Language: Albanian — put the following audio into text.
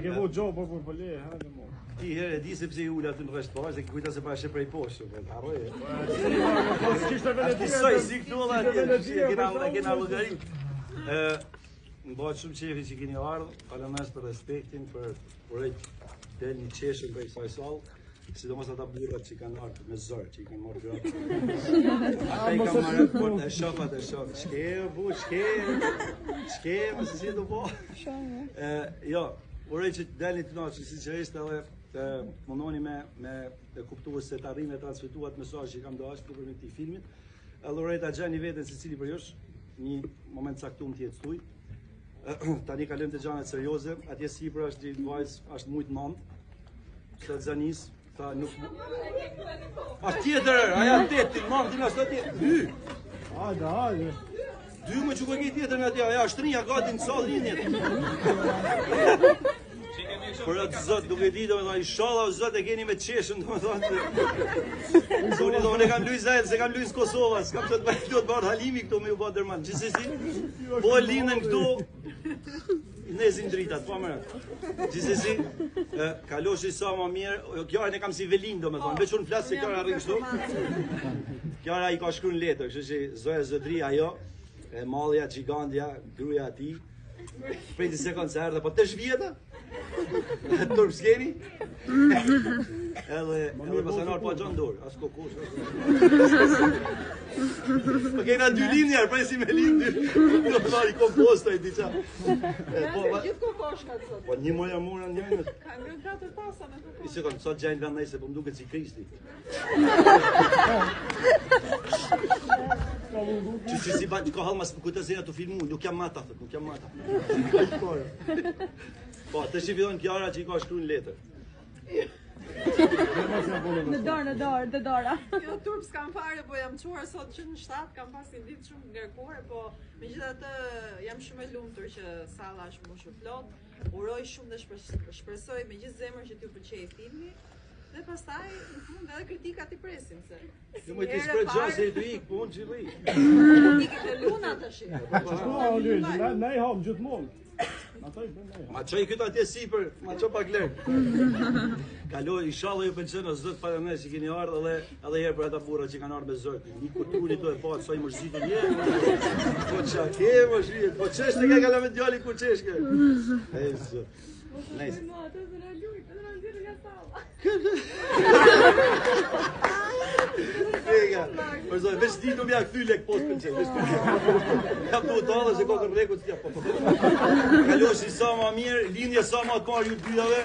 ke vu gjopo për le, hajde mo. Ti herë e di se pse i ula aty në rresht poshtë, se kujta se pashe prej poshtë, harroj. Kishte vetë Soi si këtu valla atje, kena llogarit. Më bëhet shumë qefi që keni ardhur, faleminderit për respektin, për urojt del një qeshën për kësaj sallë, sidomos ata burrat që kanë ardhur me zor, që i kanë marrë gratë. Ata i kanë marrë fort, e shoh. Shke, mos si do po. Jo, uroj që dalni të natë, sinqerisht edhe mundoni me të kuptuar se të arrini të transmetuat mesazhin që kam dashur nëpërmjet këtij filmit. Edhe uroj ta gjeni veten secili për jush, një moment caktuar të jetë tuaj. Tani kalojmë te gjanat serioze, atje sipër është një vajzë, është shumë e nënt. Sa zanis, tha nuk. Është tjetër, aja tetë, mam ti na sot ti. Dy. Hajde. Dy më çuko ke tjetër nga atje, aja është rinja gati në sallë linjet. Për atë zot, duke di domethënë inshallah zot e keni me qeshën domethënë. Unë do ne kam luajë zajt, se kam luajë në Kosovë, s'kam të bëj halimi këtu me u bë derman. Gjithsesi, po lindën këtu nezin dritat, po më. Gjithsesi, kaloshi sa më mirë, kjo e kam si velin domethënë, veç unë flas se kjo arrin kështu. Kjara i ka shkruar në letër, kështu që Zoja Zotri ajo, e mallja gjigandja, gruaja e tij. Prej një sekundë se erdhe, po të shvjeta? Turp s'keni? Edhe pasanar po gjon dorë, as kokosh. Po kena dy linjar, prej si me lindy. Do të marri komposta i diça. Gjithë kokoshkat sot. Po një moja mura njëjën. Ka ngrënë 4 tasa me kokosh. I sekond, sot gjajnë nga nejse, po më duket si Kristi. Që si ba, ka halë mas për kujtë zena të filmu, nuk jam mata, nuk jam mata. Po, të që fillon Kjara që i ka shkru në letër. Në dorë. Jo, turp s'kam fare, po jam quar sot që në 7, kam pas një ditë shumë ngarkuar, po me gjitha të jam shumë e lumtur që salla është mbushur plot. Uroj shumë dhe shpresoj me gjithë zemër që t'ju pëlqejë filmi. Dhe pastaj, në fund edhe kritikat i presim se. Jo më ti shpret gjase i të ikë, po unë që i ikë. Kritikit e luna të shi. Na i hapë gjithmonë. Ma qoj këtë atje sipër, ma qoj pak lërë. Kaloj, inshallah ju pëlqen, o zot faleminderit që keni ardhur edhe herë për ata burra që kanë ardhur me zor. Një kulturi to e pa, sa i mërzitur je. Po çka ke, më shrihet. Po çesh të ke kala me djalin ku çesh ke. E zot. Nice. Për zonë, veç ditë më ja këthy lek post për qenë. Ja të utale se kokën rekut t'ja po. Kaloshi sa ma mirë, linje sa ma të parë ju të dyjave.